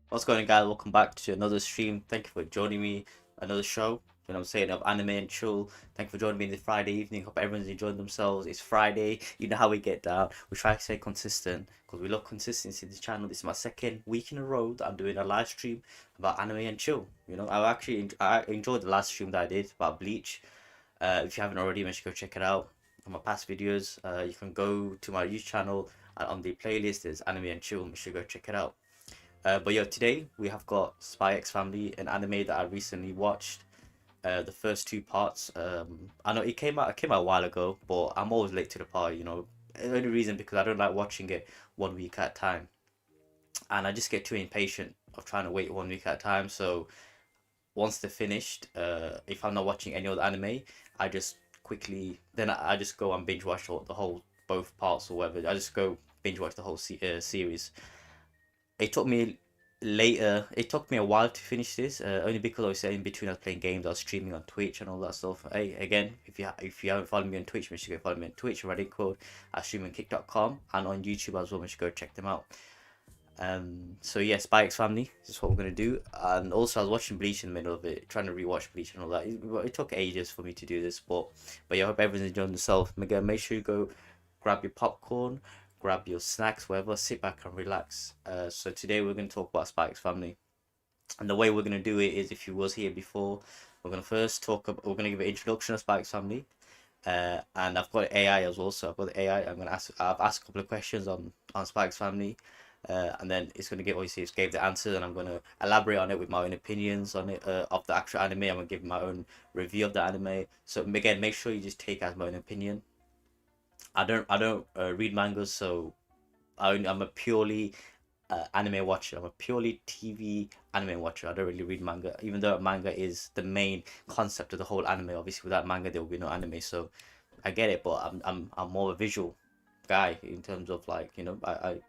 What's going on, guys? Welcome back to another stream. Thank you for joining me. Another show, you know what I'm saying, of anime and chill. Thank you for joining me in the Friday evening. Hope everyone's enjoying themselves. It's Friday. You know how we get down. We try to stay consistent because we love consistency in this channel. This is my second week in a row that I'm doing a live stream about anime and chill. You know, I enjoyed the last stream that I did about Bleach. If you haven't already, make sure to go check it out. On my past videos, you can go to my YouTube channel and on the playlist there's anime and chill. Make sure to go check it out. But yeah, today we have got Spy X Family, an anime that I recently watched. The first two parts. I know it came out a while ago, but I'm always late to the party. You know, the only reason because I don't like watching it 1 week at a time, and I just get too impatient of trying to wait 1 week at a time. So once they're finished, if I'm not watching any other anime, I just quickly then I just go and binge watch the whole both parts or whatever. I just go binge watch the whole series. It took me later. It took me a while to finish this, only because I was in between. I was playing games, I was streaming on Twitch and all that stuff. Hey, again, if you haven't followed me on Twitch, make sure you go follow me on Twitch, Reddit code at streamingkick.com, and on YouTube as well. Make sure you go check them out. So yeah, Spy X Family. This is what we're gonna do. And also, I was watching Bleach in the middle of it, trying to rewatch Bleach and all that. It took ages for me to do this, but yeah, I hope everyone's enjoying themselves. Again, make sure you go grab your popcorn, grab your snacks, whatever. Sit back and relax. So today we're gonna talk about Spy X Family, and the way we're gonna do it is, if you was here before, we're gonna first talk about. We're gonna give an introduction of Spy X Family. And I've got AI as well, so I've got the AI. I've asked a couple of questions on Spy X Family, and then it's going to give, obviously it's gave the answers, and I'm going to elaborate on it with my own opinions on it, of the actual anime. I'm going to give my own review of the anime. So again, make sure you just take as my own opinion. I don't read mangas, so I'm a purely anime watcher. I'm a purely TV anime watcher. I don't really read manga, even though manga is the main concept of the whole anime. Obviously, without manga, there will be no anime. So I get it, but I'm more a visual guy in terms of, like, I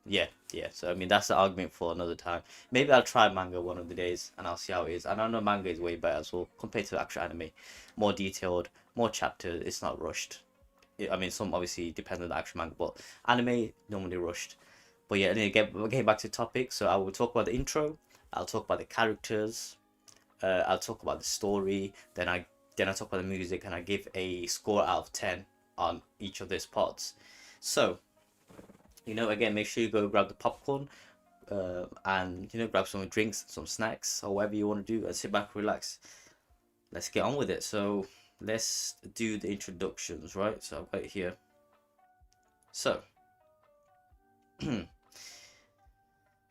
yeah, yeah. So I mean, that's the argument for another time. Maybe I'll try manga one of the days and I'll see how it is. And I know manga is way better as well compared to the actual anime, more detailed, more chapters. It's not rushed. I mean, some obviously depend on the actual manga, but anime normally rushed. But yeah, anyway, getting back to the topic. So I will talk about the intro. I'll talk about the characters. I'll talk about the story. Then I talk about the music, and I give a score out of 10 on each of these parts. So, again, make sure you go grab the popcorn, and grab some drinks, some snacks, or whatever you want to do, and sit back, relax. Let's get on with it. So let's do the introductions, right? So I've got it here. So it's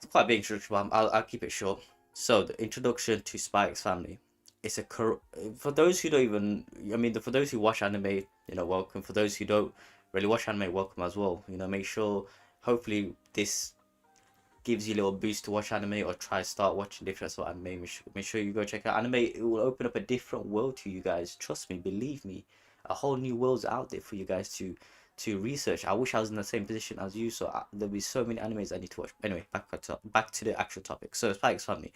quite a big introduction, but I'll keep it short. So the introduction to Spy X Family. It's for those who don't even, I mean, for those who watch anime, welcome. For those who don't really watch anime, welcome as well. Make sure, hopefully this gives you a little boost to watch anime or try start watching different sort of anime. Make sure you go check out anime. It will open up a different world to you guys. Trust me, believe me, a whole new world's out there for you guys to research. I wish I was in the same position as you, so there'll be so many animes I need to watch. Anyway, back to the actual topic. So Spy X Family.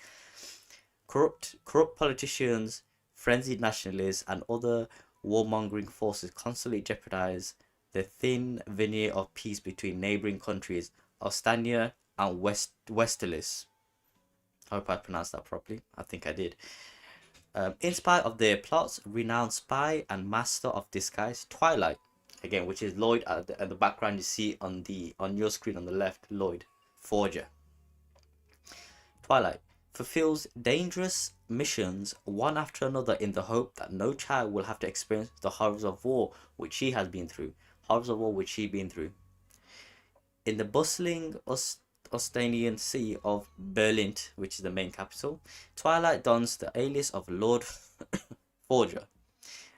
Corrupt politicians, frenzied nationalists, and other warmongering forces constantly jeopardize the thin veneer of peace between neighboring countries of Stania and Westeros. I hope I pronounced that properly. I think I did. In spite of their plots, renowned spy and master of disguise Twilight, again, which is Lloyd at the background you see on your screen on the left, Lloyd Forger. Twilight fulfills dangerous missions one after another in the hope that no child will have to experience the horrors of war which she has been through. Horrors of war which she been through. In the bustling Ostanian sea of Berlin, which is the main capital, Twilight dons the alias of Lord Forger,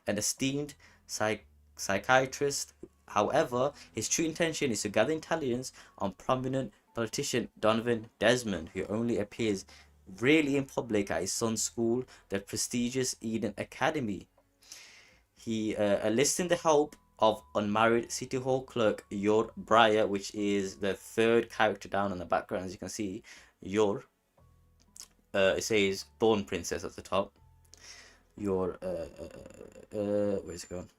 an esteemed psychiatrist. However, his true intention is to gather intelligence on prominent politician Donovan Desmond, who only appears rarely in public at his son's school, the prestigious Eden Academy. He enlisting the help of unmarried City Hall clerk Yor Breyer, which is the third character down on the background, as you can see. Yor. It says Thorn Princess at the top. Yor. Where's it going?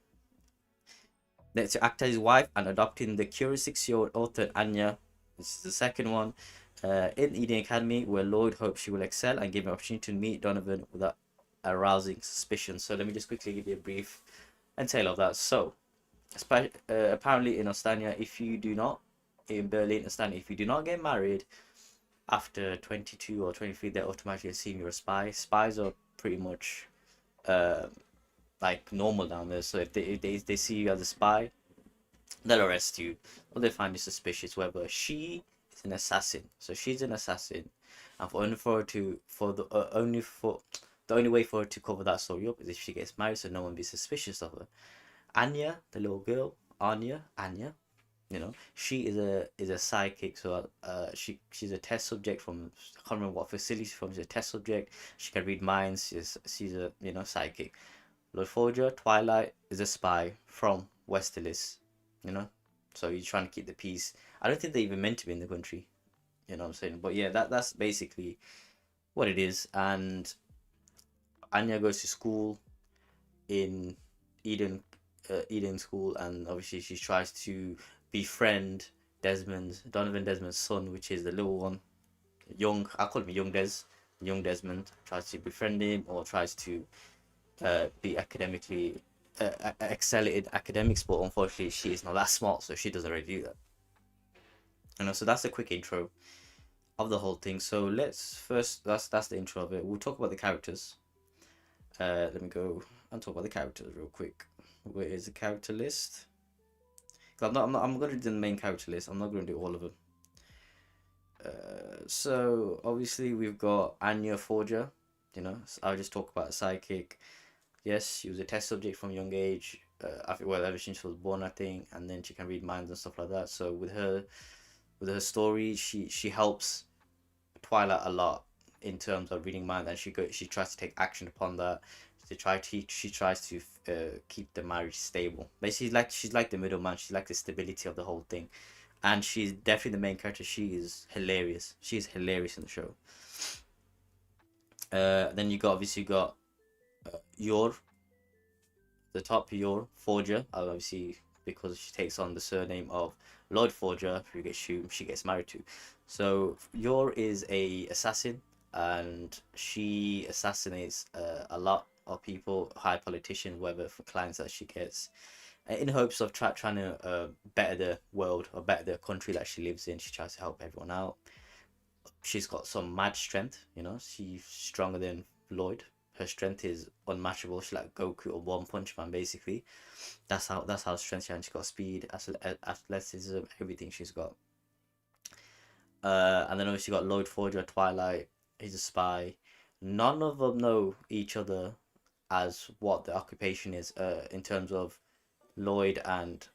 To act as his wife and adopting the curious 6-year-old author Anya. This is the second one. In Eden Academy, where Lloyd hopes she will excel and give an opportunity to meet Donovan without arousing suspicion. So let me just quickly give you a brief entail of that. So, apparently in Ostania, if you do not, in Berlin, Ostania, if you do not get married after 22 or 23, they automatically assume you're a spy. Spies are pretty much uh, like normal down there. So if they see you as a spy, they'll arrest you, or they find you suspicious. Whether she is an assassin, so she's an assassin, and for only for her to for the only for the only way for her to cover that story up is if she gets married, so no one be suspicious of her. Anya, the little girl, Anya, she is a psychic. So she's a test subject from, I can't remember what facility she's from. She's a test subject. She can read minds. She's a psychic. Lord Forger, Twilight, is a spy from Westeros, you know. So he's trying to keep the peace. I don't think they even meant to be in the country, you know what I'm saying. But yeah, that's basically what it is. And Anya goes to school in Eden School, and obviously she tries to befriend Donovan Desmond's son, which is the little one, young. I call him young Desmond. Tries to befriend him, or tries to be academically excel in academics, but unfortunately she is not that smart, so she doesn't really do that. So that's a quick intro of the whole thing. So let's first, that's the intro of it. We'll talk about the characters. Let me go and talk about the characters real quick. Where is the character list? I'm gonna do the main character list. I'm not gonna do all of them. So obviously we've got Anya Forger. So I'll just talk about a psychic. Yes, she was a test subject from a young age. Ever since she was born, I think, and then she can read minds and stuff like that. So with her story, she helps Twilight a lot in terms of reading minds, and she tries to take action upon that. She tries to keep the marriage stable. Basically, she's like the middleman. She's like the stability of the whole thing, and she's definitely the main character. She is hilarious. She's hilarious in the show. Then you got Yor, the top Yor Forger, obviously because she takes on the surname of Lord Forger, who she gets married to. So Yor is a assassin, and she assassinates a lot of people, high politicians, whether for clients that she gets, in hopes of trying to better the world or better the country that she lives in. She tries to help everyone out. She's got some mad strength, she's stronger than Lloyd. Her strength is unmatchable. She's like Goku or One Punch Man, basically. That's how strength she has. She's got speed, athleticism, everything she's got. And then obviously got Lloyd Forger, Twilight. He's a spy. None of them know each other as what the occupation is. In terms of Lloyd and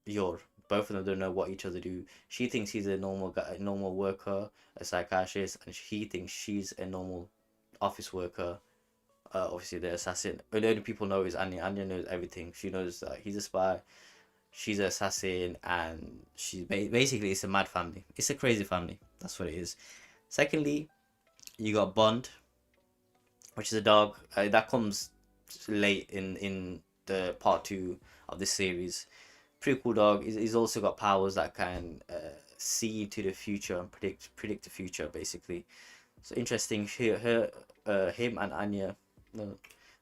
Yor, both of them don't know what each other do. She thinks he's a normal guy, a normal worker, a psychiatrist, and he thinks she's a normal office worker. Obviously the assassin. The only people know is Anya. Anya knows everything. She knows that he's a spy, she's an assassin, and basically it's a mad family. It's a crazy family. That's what it is. Secondly, you got Bond, which is a dog that comes late in the part 2 of this series. Pretty cool dog. He's also got powers that can see into the future and predict the future, basically. So interesting. Him and Anya, no,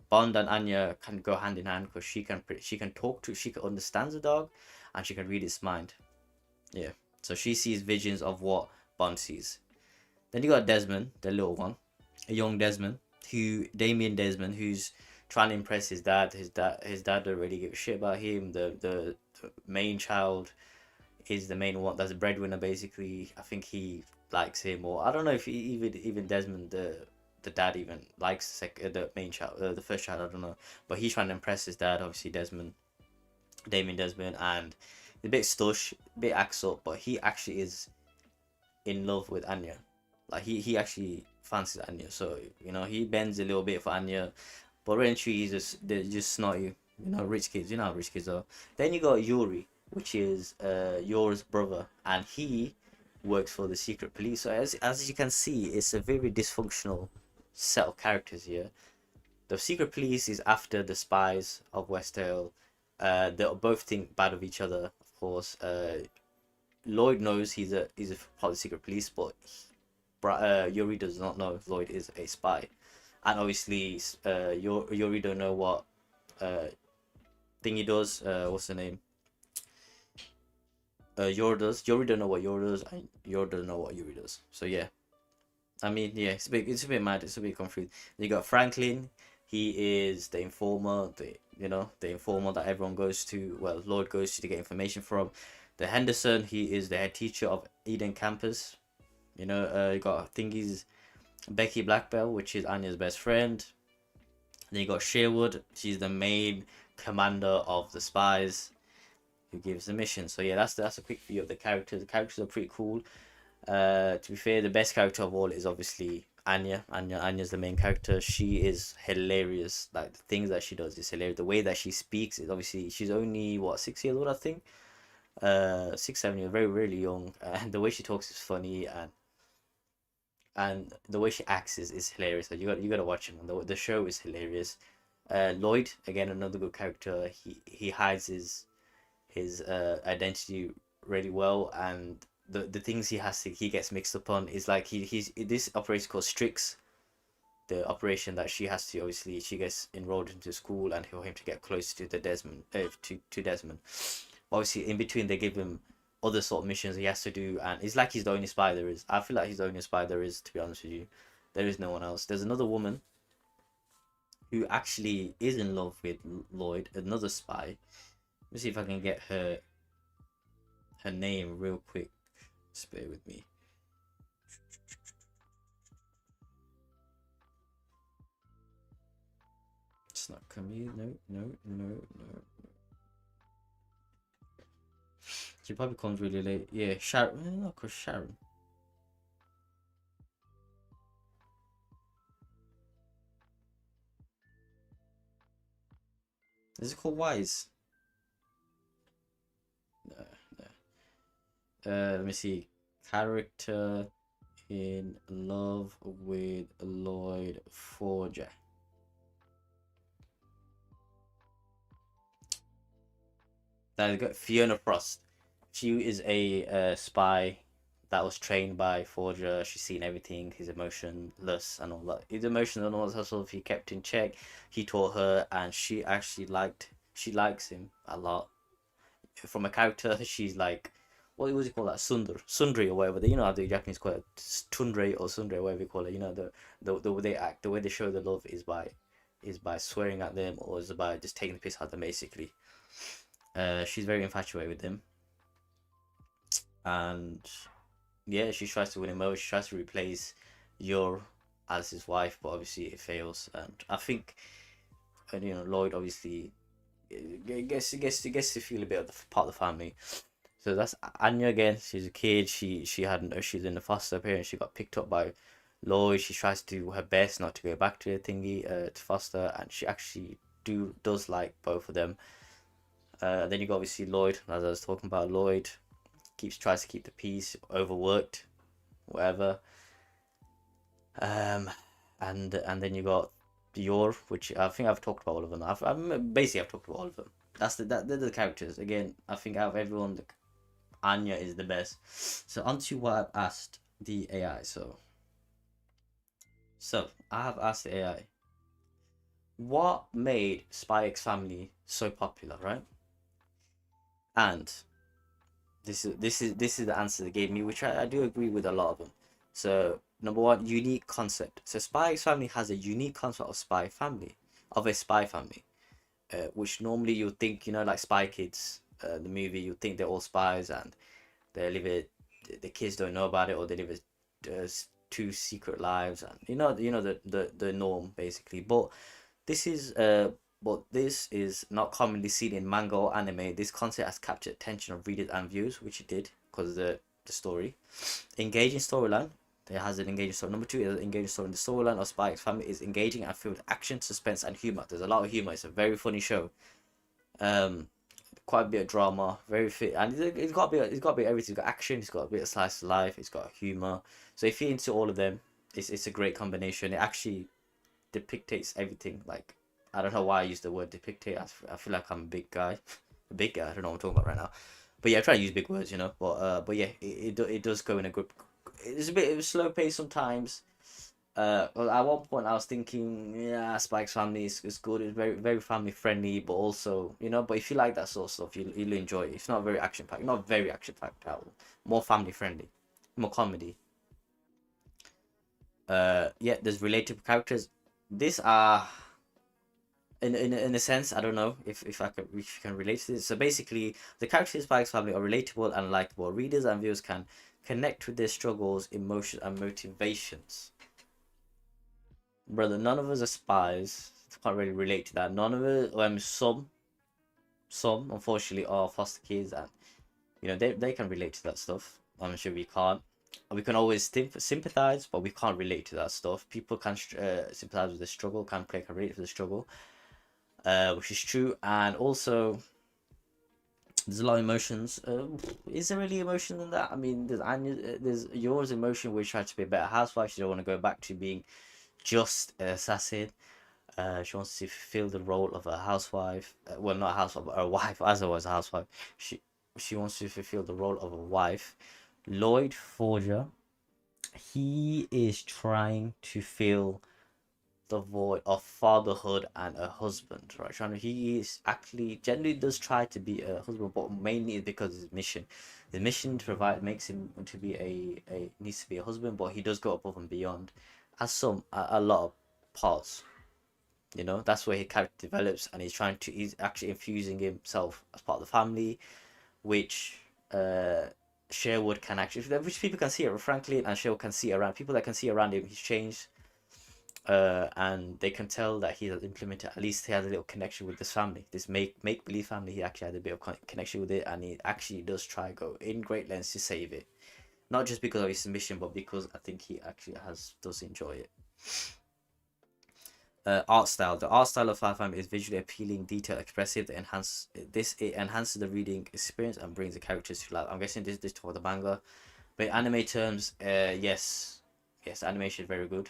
Bond and Anya can go hand in hand, because she can talk to, she can understand the dog, and she can read its mind. Yeah. So she sees visions of what Bond sees. Then you got Desmond, the little one, a young Desmond, Damien Desmond, who's trying to impress his dad. His dad don't really give a shit about him. The main child is the main one. That's a breadwinner, basically. I think he likes him, or I don't know if even Desmond, the dad, even likes the main child, the first child. I don't know, but he's trying to impress his dad. Obviously, Damien Desmond, and a bit stush, a bit acts up, but he actually is in love with Anya. Like he actually fancies Anya, so he bends a little bit for Anya, but eventually they're just snotty, rich kids. You know how rich kids are. Then you got Yuri, which is Yor's brother, and he works for the secret police. So as you can see, it's a very dysfunctional set of characters here. The secret police is after the spies of Westdale. They both think bad of each other, of course. Lloyd knows he's a part of the secret police, but Yuri does not know Lloyd is a spy, and obviously Yuri don't know what uh thing he does. What's the name? Yuri does. Yuri don't know what Yuri does, and Yuri don't know what Yuri does. So yeah, I mean, yeah, it's a bit mad. It's a bit confused. You got Franklin. He is the informer. The informer that everyone goes to. Well, Lloyd goes to get information from. The Henderson. He is the head teacher of Eden campus. You got Thingy's Becky Blackbell, which is Anya's best friend. Then you got Sherwood. She's the main commander of the spies who gives the mission. So yeah, that's a quick view of the characters. The characters are pretty cool. To be fair, the best character of all is obviously Anya. Anya's the main character. She is hilarious. Like the things that she does is hilarious. The way that she speaks is obviously she's only what 6 years old, I think. 6, 7 years, very really young, and the way she talks is funny, and the way she acts is hilarious. So you gotta watch him. The show is hilarious. Lloyd, again, another good character. He hides his identity really well, and the things he gets mixed up on is like he's this operation called Strix, the operation that she has to, obviously she gets enrolled into school and for him to get close to the Desmond to Desmond. Obviously in between they give him other sort of missions he has to do, and it's like he's the only spy there is. I feel like he's the only spy there is, to be honest with you. There is no one else. There's another woman who actually is in love with Lloyd, another spy. Let me see if I can get her name real quick. Just bear with me. It's not Camille. No. She probably comes really late. Yeah, Sharon. Not cause Sharon. Is it called Wise? No. Let me see. Character in love with Lloyd Forger. Then got Fiona Frost. She is a spy that was trained by Forger. She's seen everything, his emotionless and all that. His emotions and all that stuff he kept in check. He taught her, and she actually she likes him a lot. From a character, she's like, what was he call that? Sundri or whatever. You know how the Japanese call it, Tundre or Sundre, or whatever you call it. You know the way they act, the way they show the love is by swearing at them, or is by just taking the piss out of them, basically. She's very infatuated with him, and yeah, she tries to win him over. She tries to replace Yor as his wife, but obviously it fails. And I think, and Lloyd obviously gets to feel a bit of the part of the family. So that's Anya again. She's a kid. She had no. She's in the foster parent. She got picked up by Lloyd. She tries to do her best not to go back to the thingy to foster, and she actually does like both of them. Then you got obviously Lloyd, as I was talking about. Lloyd tries to keep the peace, overworked, whatever. And then you got Yor, which I think I've talked about all of them. I've talked about all of them. They're the characters. Again, I think out of everyone, Anya is the best. So onto what I've asked the AI. So I have asked the AI, what made Spy X Family so popular, right? And this is the answer they gave me, which I do agree with a lot of them. So number one, unique concept. So Spy X Family has a unique concept of a spy family, which normally you would think, like Spy Kids, the movie, you think they're all spies and they live it. The kids don't know about it, or they live two secret lives, and the norm basically. But this is not commonly seen in manga or anime. This concept has captured attention of readers and viewers, which it did because of the story. Engaging storyline. It has an engaging story. Number two is an engaging story. The storyline of Spy X Family is engaging and filled with action, suspense, and humor. There's a lot of humor. It's a very funny show. Quite a bit of drama, very fit, and it's got a bit of everything. It's got action. It's got a bit of slice of life. It's got humor. So if you're into all of them, it's a great combination. It actually depicts everything. Like, I don't know why I use the word depictate. I feel like I'm a big guy. A big guy. I don't know what I'm talking about right now. But yeah, I try to use big words, but yeah, it does go in a good. It's a bit of a slow pace sometimes. Well, at one point I was thinking, yeah, Spike's family is good. It's very family friendly, but also, but if you like that sort of stuff, you'll enjoy it. It's not very action packed, not very action packed at all. More family friendly, more comedy. Yeah, there's relatable characters. These are, in a sense, I don't know if you can relate to this. So basically, the characters in Spike's family are relatable and likable. Readers and viewers can connect with their struggles, emotions, and motivations. Brother, none of us are spies. Can't really relate to that. None of us, some unfortunately are foster kids, and they can relate to that stuff. I'm sure we can't. We can always sympathize, but we can't relate to that stuff. People can sympathize with the struggle, can relate to the struggle, which is true. And also, there's a lot of emotions. Is there really emotion in that? I mean, there's yours emotion, which tries to be a better housewife. She don't want to go back to being just an assassin. She wants to fulfill the role of a housewife. Well, not a housewife, but a wife. As I was a housewife, she wants to fulfill the role of a wife. Lloyd Forger, he is trying to fill the void of fatherhood and a husband, right? He is actually generally does try to be a husband, but mainly because his mission. The mission to provide makes him to be a needs to be a husband, but he does go above and beyond, as a lot of parts. That's where his character develops, and he's actually infusing himself as part of the family, which Sherwood can actually, which people can see it, Franklin and Sherwood can see around, people that can see around him, he's changed, and they can tell that he has implemented, at least he has a little connection with this family, this make believe family. He actually had a bit of connection with it, and he actually does try go in great lengths to save it, not just because of his mission, but because I think he actually does enjoy it. Art style. The art style of Fire Family is visually appealing, detailed, expressive. It enhances the reading experience and brings the characters to life. I'm guessing this for the manga, but in anime terms, yes, animation is very good.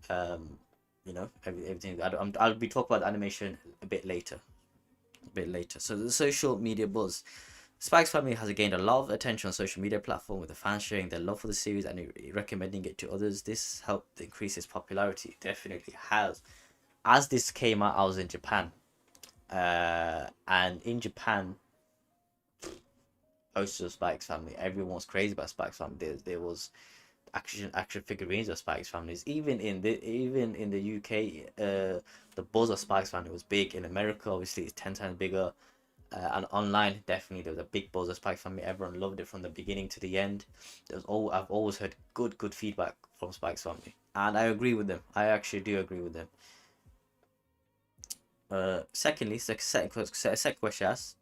Everything. I'll be talking about animation a bit later. So the social media buzz. Spike's Family has gained a lot of attention on social media platform, with the fans sharing their love for the series and recommending it to others. This helped increase its popularity. It definitely has. As this came out, I was in Japan, and in Japan, most of Spike's Family, everyone was crazy about Spike's Family. There was action figurines of Spike's Families. Even in the UK, the buzz of Spike's Family was big. In America, obviously, it's 10 times bigger. And online, definitely there was a big buzz of Spike Family. Everyone loved it from the beginning to the end. I've always heard good feedback from Spike's Family, and I agree with them. I actually do agree with them. Secondly, second question asks,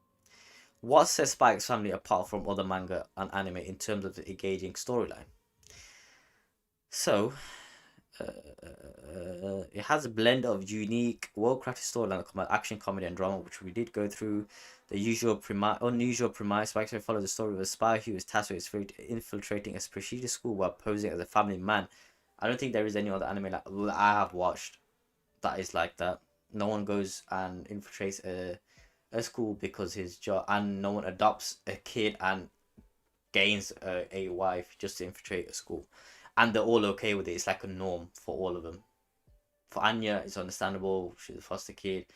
what sets Spike's Family apart from other manga and anime in terms of the engaging storyline? So, it has a blend of unique, well-crafted storyline, action, comedy, and drama, which we did go through. The unusual premise. Spike Family follows the story of a spy who is tasked with infiltrating a prestigious school while posing as a family man. I don't think there is any other anime that I have watched that is like that. No one goes and infiltrates a school because his job, and no one adopts a kid and gains a wife just to infiltrate a school, and they're all okay with it. It's like a norm for all of them. For Anya, it's understandable. She's a foster kid.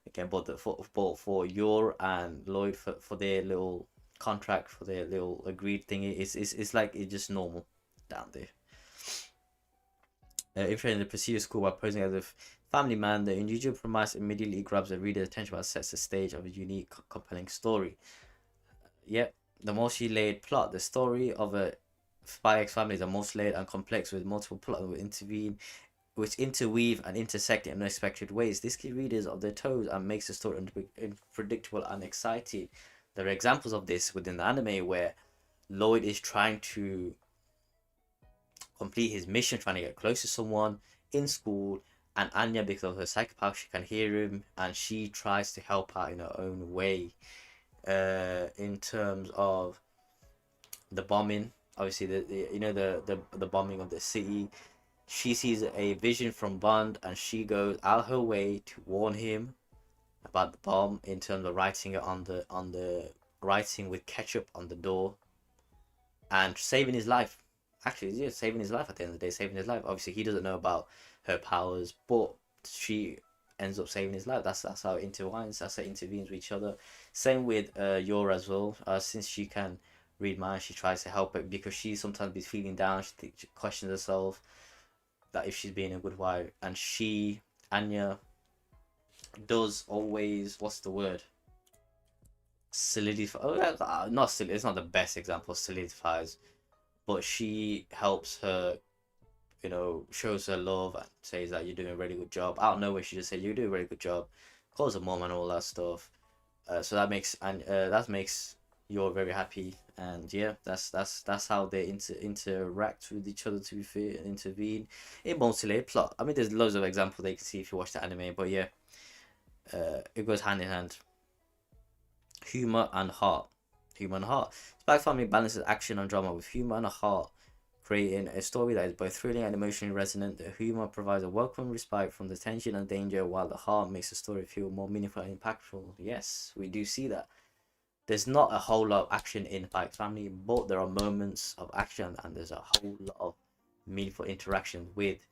Again, for Yor and Lloyd, for their little contract, for their little agreed thing, it's like it's just normal down there. If you're in the prestigious school while posing as a family man, the unusual premise immediately grabs the reader's attention while sets the stage of a unique, compelling story. Yep, the multi layered plot. The story of a Spy X family is the most layered and complex, with multiple plots which interweave and intersect in unexpected ways. This keeps readers on their toes and makes the story unpredictable and exciting. There are examples of this within the anime where Lloyd is trying to complete his mission, trying to get close to someone in school, and Anya, because of her psychopath, she can hear him, and she tries to help out in her own way. In terms of the bombing, obviously the bombing of the city, she sees a vision from Bond, and she goes out her way to warn him about the bomb, in terms of writing it on the writing with ketchup on the door and saving his life. Actually, yeah, saving his life at the end of the day, saving his life. Obviously, he doesn't know about her powers, but she ends up saving his life. That's how it intertwines. That's how it intervenes with each other. Same with Yora as well. Since she can read minds, she tries to help it because she sometimes be feeling down. She questions herself that if she's being a good wife, and Anya does always, what's the word? Solidify. Oh, not solid. It's not the best example. Solidifies, but she helps her. You know, shows her love and says that you're doing a really good job. Out of nowhere, she just said you're doing a really good job. Calls her mom and all that stuff. So that makes you're very happy, and yeah, that's how they interact with each other, to be fair, and intervene in multi-layer plot. I mean, there's loads of examples they can see if you watch the anime, but yeah, it goes hand in hand. Humor and heart. Humor and heart. Spy Family balances action and drama with humor and a heart, creating a story that is both thrilling and emotionally resonant. The humor provides a welcome respite from the tension and danger, while the heart makes the story feel more meaningful and impactful. Yes, we do see that. There's not a whole lot of action in Spy Family, but there are moments of action, and there's a whole lot of meaningful interaction with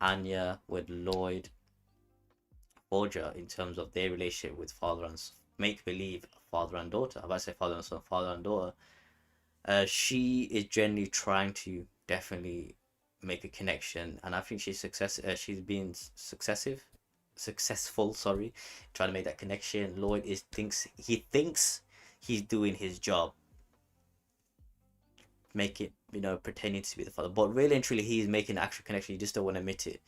Anya, with Lloyd, Forger, in terms of their relationship with father and make believe father and daughter. If I say father and son, father and daughter, she is generally trying to definitely make a connection, and I think she's been successful. Sorry, trying to make that connection. Lloyd thinks he's doing his job, make it, pretending to be the father, but really and truly he's making an actual connection. He just don't want to admit it.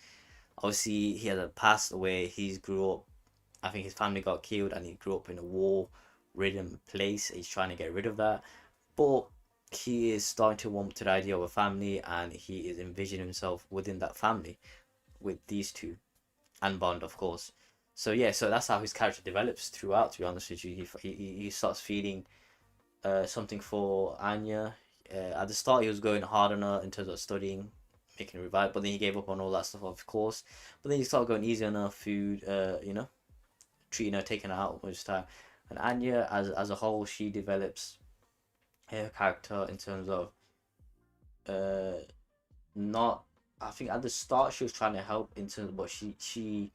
Obviously, he had passed away. He grew up. I think his family got killed, and he grew up in a war-ridden place. He's trying to get rid of that, but he is starting to warm to the idea of a family, and he is envisioning himself within that family with these two, and Bond, of course. So yeah, so that's how his character develops throughout. To be honest with you, he starts feeling something for Anya. At the start, he was going hard on her in terms of studying, making a revive, but then he gave up on all that stuff, of course. But then he started going easy on her food, treating her, taking her out most time. And Anya, as a whole, she develops her character in terms of not. I think at the start she was trying to help in terms, but she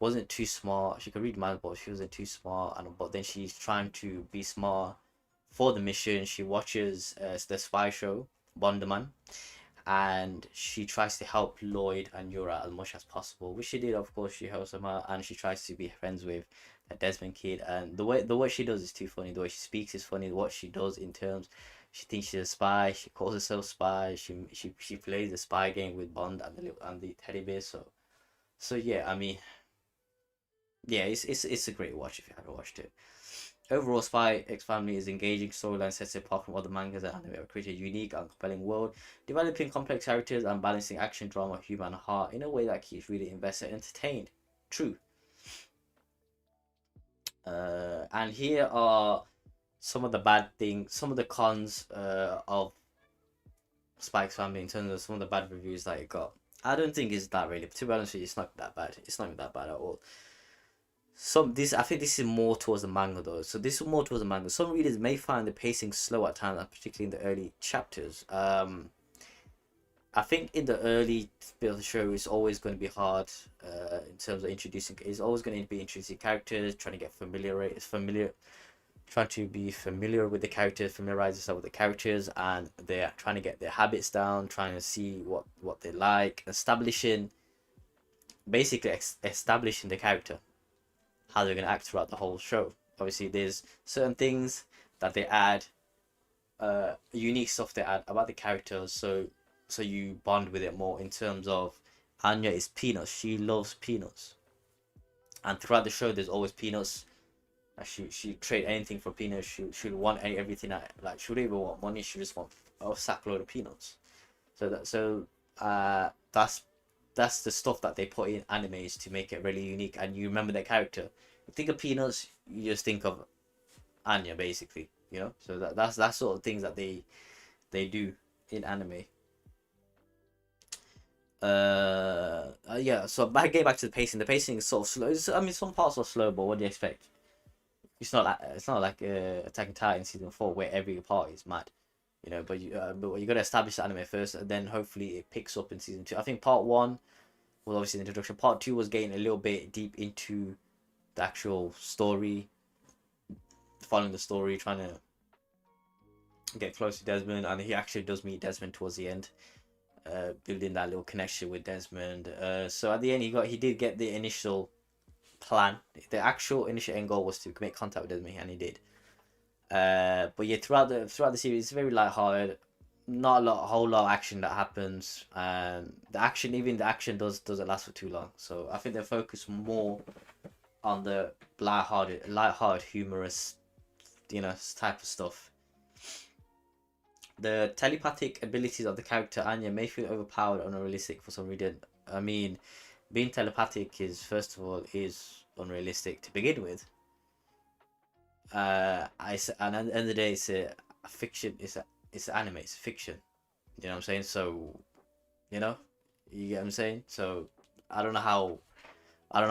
wasn't too smart. She could read minds, but she wasn't too smart. And but then she's trying to be smart for the mission. She watches the spy show Bonderman, and she tries to help Lloyd and Yura as much as possible, which she did. Of course, she helps them out, and she tries to be friends with the Desmond kid. And the way she does is too funny. The way she speaks is funny. What she does in terms, she thinks she's a spy. She calls herself spy. She plays the spy game with Bond and the teddy bear. So yeah, I mean, yeah, it's a great watch if you haven't watched it. Overall, Spy X Family is engaging storyline, sets it apart from other mangas that anime have created a unique and compelling world, developing complex characters and balancing action, drama, humor, and heart in a way that keeps really invested and entertained. True. And here are some of the bad things, some of the cons of Spy X Family in terms of some of the bad reviews that it got. I don't think it's that really. To be honest with you, it's not that bad. It's not even that bad at all. I think this is more towards the manga though. So this is more towards the manga. Some readers may find the pacing slow at times, particularly in the early chapters. I think in the early bit of the show, it's always going to be hard in terms of introducing. It's always going to be introducing characters, trying to get trying to be familiar with the characters, familiarize yourself with the characters, and they're trying to get their habits down, trying to see what they like, basically establishing the character, how they're going to act throughout the whole show. Obviously, there's certain things that they add, unique stuff they add about the characters, so you bond with it more. In terms of Anya is peanuts. She loves peanuts, and throughout the show, there's always peanuts. She trade anything for peanuts. She'd want everything. Like she would even want money. She just want a sack load of peanuts. That's the stuff that they put in animes to make it really unique, and you remember that character. You think of peanuts, you just think of Anya, basically. So that's sort of things that they do in anime. Yeah. So getting back to the pacing is sort of slow. I mean, some parts are slow, but what do you expect? it's not like Attack on Titan season 4 where every part is mad, you know. But you got to establish the anime first, and then hopefully it picks up in season 2. I think part 1 was obviously the introduction. Part 2 was getting a little bit deep into the actual story, following the story, trying to get close to Desmond, and he actually does meet Desmond towards the end, building that little connection with Desmond. So at the end, he did get the initial plan. The actual initial end goal was to make contact with Desmond, and he did. But yeah, throughout the series, it's very lighthearted. Not a whole lot of action that happens. Even the action doesn't last for too long. So I think they focus more on the lighthearted, humorous, type of stuff. The telepathic abilities of the character Anya may feel overpowered or unrealistic for some reason. I mean, being telepathic is, first of all, is unrealistic to begin with. And at the end of the day, it's a fiction. It's anime. It's fiction. You know what I'm saying? So, you get what I'm saying. So, I don't know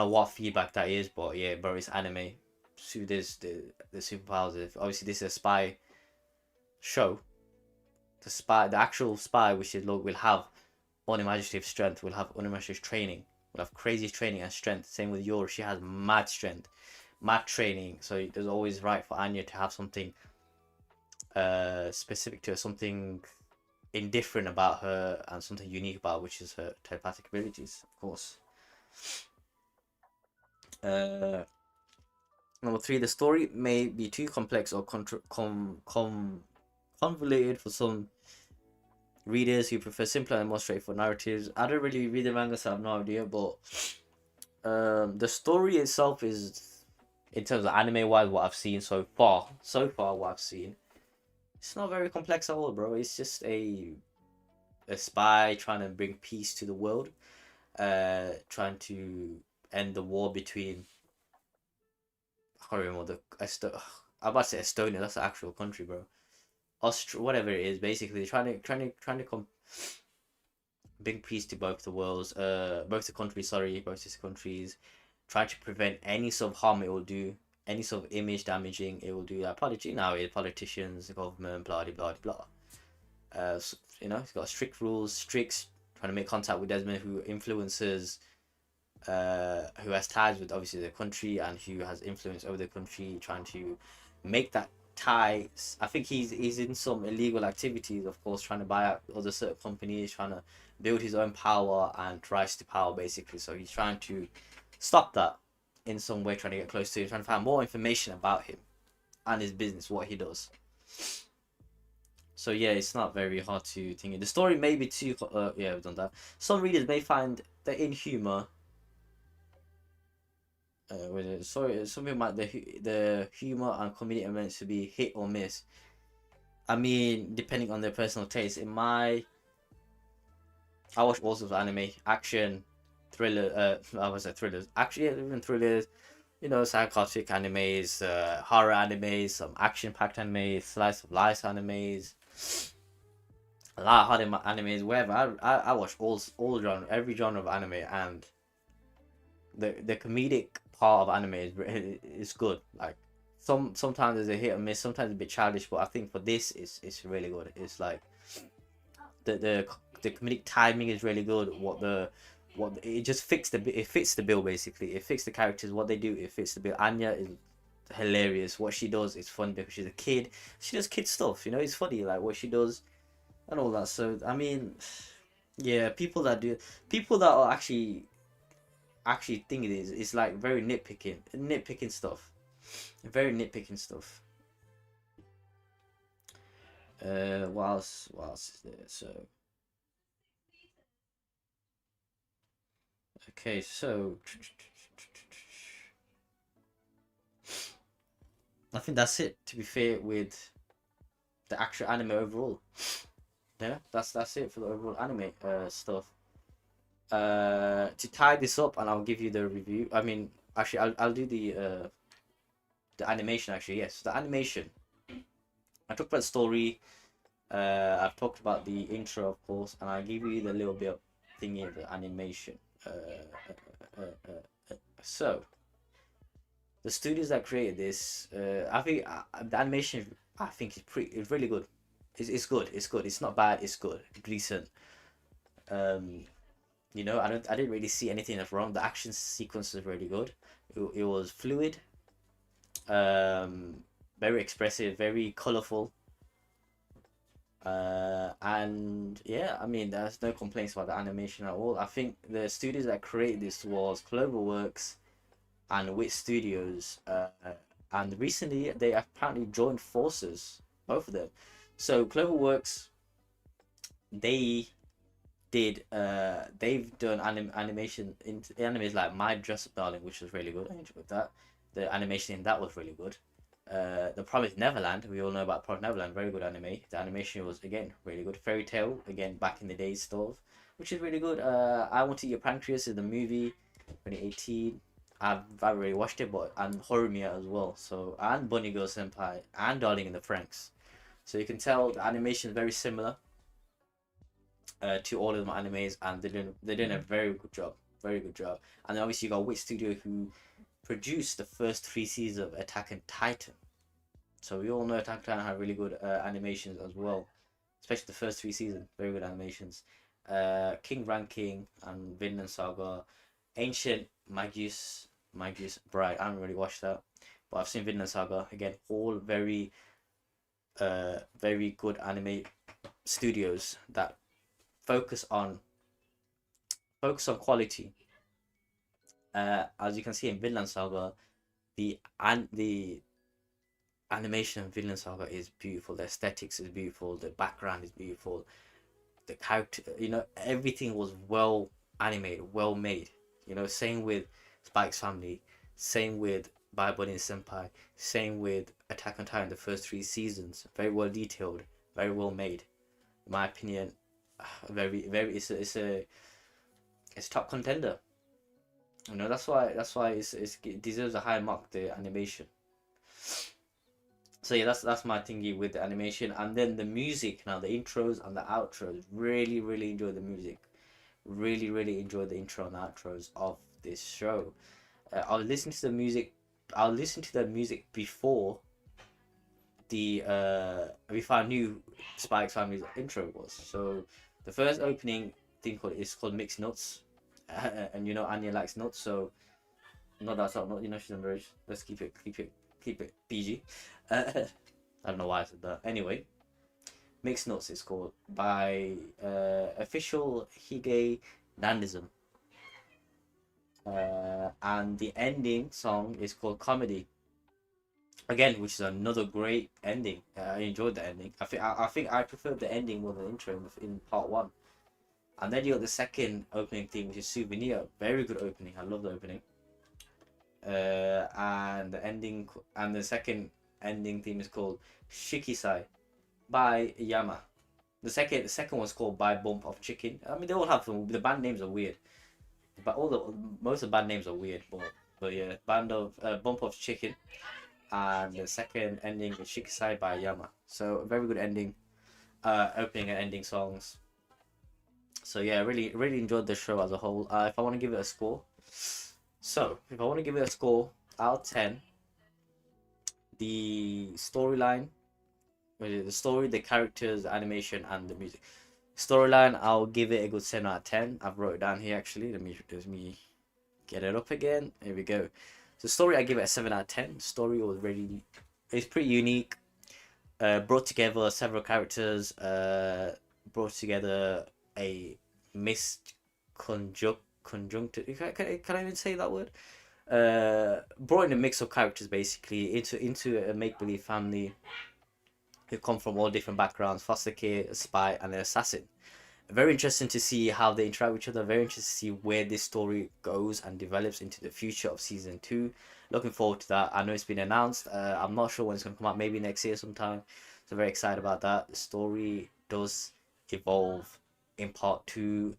what feedback that is, but yeah, bro, it's anime. So there's the superpowers. Obviously, this is a spy show. The actual spy, which is will have unimaginative strength, will have unimaginative training, will have crazy training and strength. Same with Yor, she has mad strength, mad training. So it's always right for Anya to have something specific to her, something indifferent about her, and something unique about, which is her telepathic abilities, of course. Number 3, the story may be too complex or convoluted for some readers who prefer simpler and more straightforward narratives. I don't really read the manga, so I have no idea, but the story itself is, in terms of anime wise, what I've seen so far what I've seen, it's not very complex at all, bro. It's just a spy trying to bring peace to the world, trying to end the war between, I can't remember I'm about to say Estonia, that's the actual country, bro. Whatever it is, basically trying to come bring peace to both the worlds, both the countries, trying to prevent any sort of harm it will do, any sort of image damaging it will do. Like politicians, the government, blah blah blah. It's got strict rules, trying to make contact with Desmond, who influences, who has ties with obviously the country and who has influence over the country, trying to make that ties. I think he's in some illegal activities, of course, trying to buy out other certain companies, trying to build his own power and rise to power, basically. So he's trying to stop that in some way, trying to get close to him, trying to find more information about him and his business, what he does. So yeah, it's not very hard to think. The story may be too yeah, we've done that. Some readers may find the inhumor something about the humor and comedy elements to be hit or miss. I mean, depending on their personal taste. I watch all sorts of anime, action, thriller. I was thrillers. Actually, even thrillers. Psychotic animes, horror animes, some action-packed animes, slice of life animes, a lot of hard animes. Wherever I watch all genre, every genre of anime, and the comedic part of anime is good. Like sometimes there's a hit or miss, sometimes a bit childish, but I think for this it's really good. It's like the comedic timing is really good. It just fits the bill, basically. It fits the characters, what they do, it fits the bill. Anya is hilarious. What she does is fun because she's a kid. She does kid stuff, it's funny, like what she does and all that. So I mean, yeah, people that are actually think it is. It's like very nitpicking stuff. Very nitpicking stuff. What else is there? So okay, so I think that's it, to be fair, with the actual anime overall. Yeah, that's it for the overall anime stuff. To tie this up, and I'll give you the review. I mean, actually, I'll do the animation. Actually, yes, the animation. I talked about the story. I've talked about the intro, of course, and I'll give you the little bit of thingy of the animation. So The studios that created this, I think the animation, I think it's really good. It's good. It's good. It's not bad. It's good. Decent. Um, I didn't really see anything that's wrong. The action sequence is really good. It was fluid. Um, very expressive. Very colorful. And yeah, I mean, there's no complaints about the animation at all. I think the studios that created this was Cloverworks and Wit Studios. And recently they apparently joined forces, both of them. So Cloverworks, they they've done animation in animes like My Dress Darling, which was really good. I enjoyed that. The animation in that was really good. The Promised Neverland, we all know about Promised Neverland, very good anime. The animation was again really good. Fairy Tale, again back in the days stuff, which is really good. I Want to Eat Your Pancreas is the movie, 2018. I've already watched it, but and Horimiya as well. So and Bunny Girl Senpai and Darling in the Franxx. So you can tell the animation is very similar to all of them animes, and they're doing a very good job, very good job. And then obviously you got Wit Studio who produced the first 3 seasons of Attack on Titan. So we all know Attack on Titan had really good animations as well, especially the first 3 seasons, very good animations. King Ranking and Vinland Saga, Ancient Magus Bride. I haven't really watched that, but I've seen Vinland Saga. Again, all very good anime studios that focus on quality. As you can see in Vinland Saga, the animation in Vinland Saga is beautiful. The aesthetics is beautiful. The background is beautiful. The character, everything was well animated, well made. Same with Spike's Family, same with By Bunny and Senpai, same with Attack on Titan. The first 3 seasons, very well detailed, very well made. In my opinion, very it's a top contender. That's why it deserves a high mark, the animation. So yeah, that's my thingy with the animation. And then the music, now the intros and the outros, really enjoy the music. Really enjoy the intro and outros of this show. I'll listen to the music. I'll listen to the music before I knew Spike's Family's intro was. So the first opening thing called Mixed Nuts, and Anya likes nuts, so not that sort, not she's underage. Let's keep it PG. I don't know why I said that. Anyway, Mixed Nuts is called by official Hige Dandism. And the ending song is called Comedy. Again, which is another great ending. I enjoyed the ending. I think I preferred the ending more than the intro in part one. And then you got the second opening theme, which is Souvenir. Very good opening. I love the opening. And the second ending theme is called Shikisai by Yama. The second one's called By Bump of Chicken. I mean, they all have the band names are weird, but most of the band names are weird. But yeah, Bump of Chicken, and the second ending is Shikisai by Yama. So a very good ending, opening and ending songs. So yeah, really enjoyed the show as a whole. If I want to give it a score, out of 10, the storyline, the story, the characters, the animation, and the music. Storyline, I'll give it a good 7 out of 10. I've wrote it down here actually. Let me get it up again. Here we go. So story, I give it a 7 out of 10. Story was it's pretty unique. Brought together several characters. Brought together a conjunctive. Can I even say that word? Brought in a mix of characters basically into a make-believe family who come from all different backgrounds: foster care, a spy, and an assassin. Very interesting to see how they interact with each other. Very interesting to see where this story goes and develops into the future of season 2. Looking forward to that. I know it's been announced. I'm not sure when it's going to come out. Maybe next year sometime. So very excited about that. The story does evolve in part 2,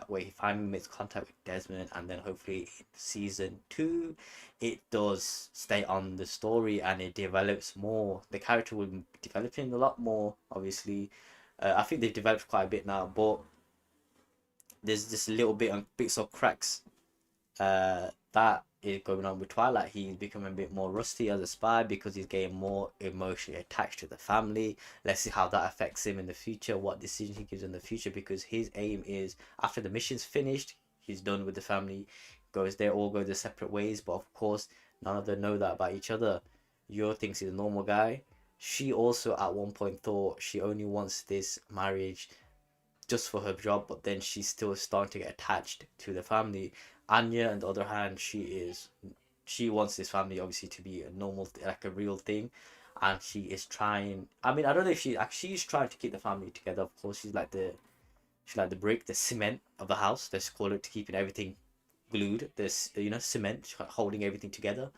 where he finally makes contact with Desmond, and then hopefully in season 2 it does stay on the story and it develops more. The character will be developing a lot more, obviously. I think they've developed quite a bit now, but there's just a little bit on bits of cracks that is going on with Twilight. He's becoming a bit more rusty as a spy because he's getting more emotionally attached to the family. Let's see how that affects him in the future, what decision he gives in the future, because his aim is, after the mission's finished, he's done with the family, goes there, all go their separate ways. But of course, none of them know that about each other. Yor thinks he's a normal guy. She also at one point thought she only wants this marriage just for her job, but then she's still starting to get attached to the family. Anya, on the other hand, she wants this family obviously to be a normal, like a real thing, and she is trying. I mean, I don't know if she's trying to keep the family together. Of course, she's like the brick, the cement of the house. Let's call it, to keeping everything glued. This, cement holding everything together.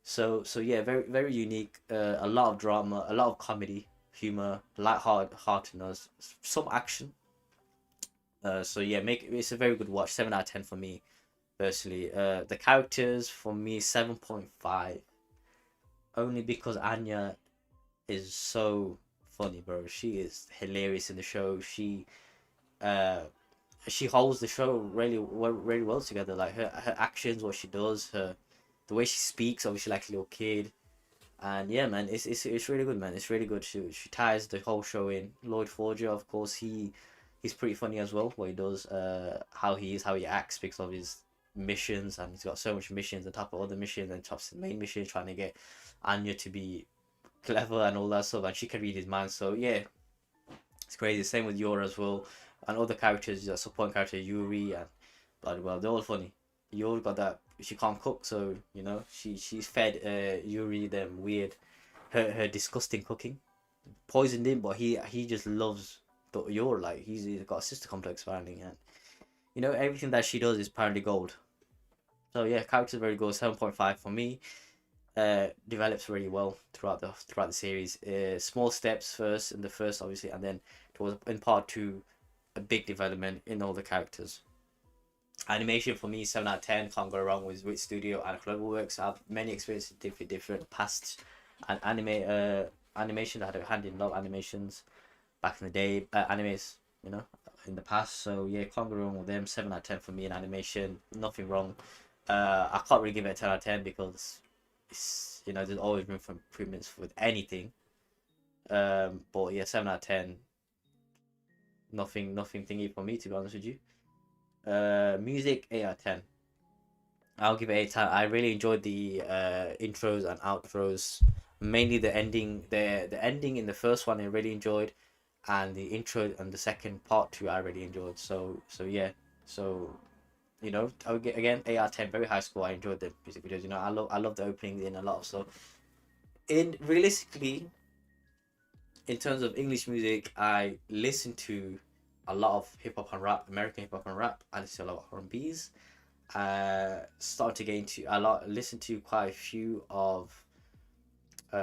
So yeah, very very unique. A lot of drama, a lot of comedy, humor, heartedness, some action. So yeah, it's a very good watch. 7 out of 10 for me personally. The characters for me 7.5, only because Anya is so funny, bro. She is hilarious in the show. Uh she holds the show really well together. Like her actions, what she does, the way she speaks, obviously like a little kid. And yeah, man, it's really good, man. It's really good. She ties the whole show in. Lloyd Forger, of course, he's pretty funny as well. What he does, how he acts because of his missions, and he's got so much missions on top of other missions and top of the main mission, trying to get Anya to be clever and all that stuff, and she can read his mind. So yeah, it's crazy. Same with Yor as well, and other characters, support character Yuri and bloody well, they're all funny. Yor got that. She can't cook, so she's fed Yuri them weird, her disgusting cooking, poisoned him, but he just loves the Yor. Like he's got a sister complex apparently, and everything that she does is apparently gold. So yeah, character's very good. 7.5 for me. Develops really well throughout the series. Small steps first in the first, obviously, and then towards in part two, a big development in all the characters. Animation for me 7 out of 10. Can't go wrong with studio and Cloverworks. I have many experiences with different past and animation. I had a hand in a lot of animations back in the day. Animes, in the past. So yeah, can't go wrong with them. 7 out of 10 for me in animation. Nothing wrong. I can't really give it a 10 out of 10 because it's there's always room for improvements with anything. But yeah, 7 out of 10. Nothing thingy for me, to be honest with you. Music 8 out of 10. I'll give it 8 out. I really enjoyed the intros and outros. Mainly the ending. The ending in the first one I really enjoyed, and the intro and the second part two I really enjoyed. So yeah. So I would get again 8 out of 10. Very high score. I enjoyed the music videos. I love the opening in a lot of stuff. In realistically, in terms of English music, I listen to a lot of hip hop and rap, American hip hop and rap. I listen to a lot of R&Bs. Started to get into listen to quite a few of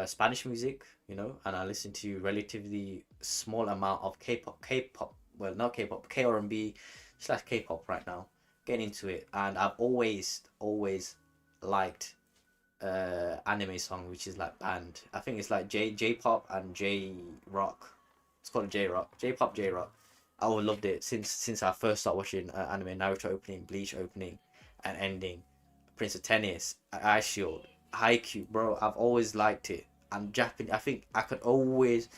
Spanish music, and I listen to relatively small amount of K-pop, well, not K-pop, K-R&B / K-pop right now. Getting into it, and I've always liked anime song, which is like band. I think it's like J-pop and J-rock. It's called J-rock, J-pop, J-rock. I always loved it since I first started watching anime. Naruto opening, Bleach opening, and ending. Prince of Tennis, Ice Shield, Haikyuu, bro. I've always liked it. And Japanese, I think I could always.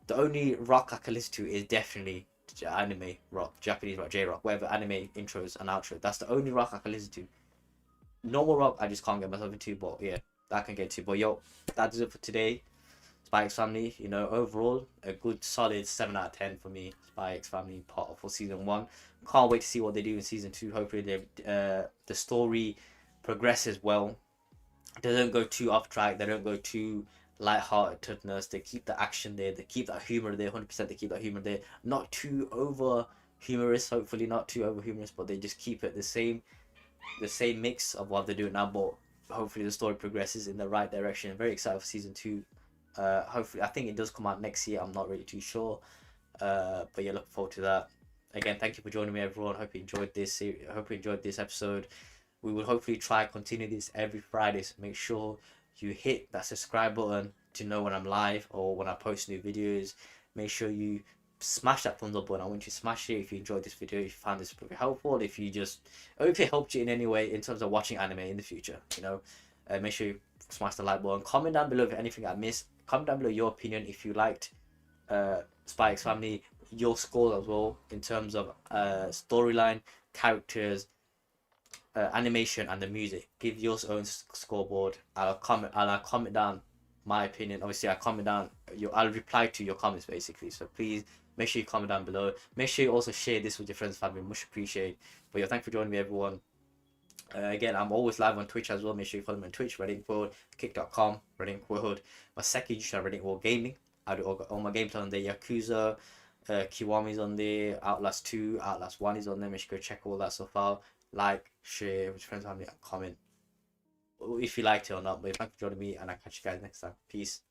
The only rock I can listen to is definitely anime rock, Japanese rock, J rock, whatever anime intros and outro. That's the only rock I can listen to. Normal rock, I just can't get myself into. But yeah, that I can get to. But yo, that's it for today. Spy X Family, overall a good solid 7 out of 10 for me. Spy X Family part for season 1. Can't wait to see what they do in season 2. Hopefully the story progresses well. They don't go too off track. They don't go too light-heartedness. They keep the action there. They keep that humor there. 100% they keep that humor there. Not too over humorous. Hopefully not too over humorous, but they just keep it the same mix of what they're doing now. But hopefully the story progresses in the right direction. Very excited for season 2. Hopefully, I think it does come out next year. I'm not really too sure. But yeah, looking forward to that. Again, thank you for joining me, everyone. Hope you enjoyed this. Hope you enjoyed this episode. We will hopefully try continue this every Friday. So make sure you hit that subscribe button to know when I'm live or when I post new videos. Make sure you smash that thumbs up button. I want you to smash it if you enjoyed this video, if you found this very helpful, if you just, or if it helped you in any way in terms of watching anime in the future, you know. Make sure you smash the like button. Comment down below if anything I missed. Comment down below your opinion if you liked Spy X Family, your score as well in terms of storyline, characters, animation, and the music. Give your own scoreboard. I'll comment down my opinion. Obviously, I'll reply to your comments basically. So please make sure you comment down below. Make sure you also share this with your friends, family. Much appreciated. But yeah, thanks for joining me, everyone. Again, I'm always live on Twitch as well. Make sure you follow me on Twitch, Reddit World, kick.com, Reddit World. My second YouTube channel, Reddit World Gaming. I do all my games on the Yakuza, Kiwami's on there, Outlast 2, Outlast 1 is on there. Make sure you go check all that stuff out. Like, share with your friends, family, and comment if you liked it or not. But thanks for joining me, and I'll catch you guys next time. Peace.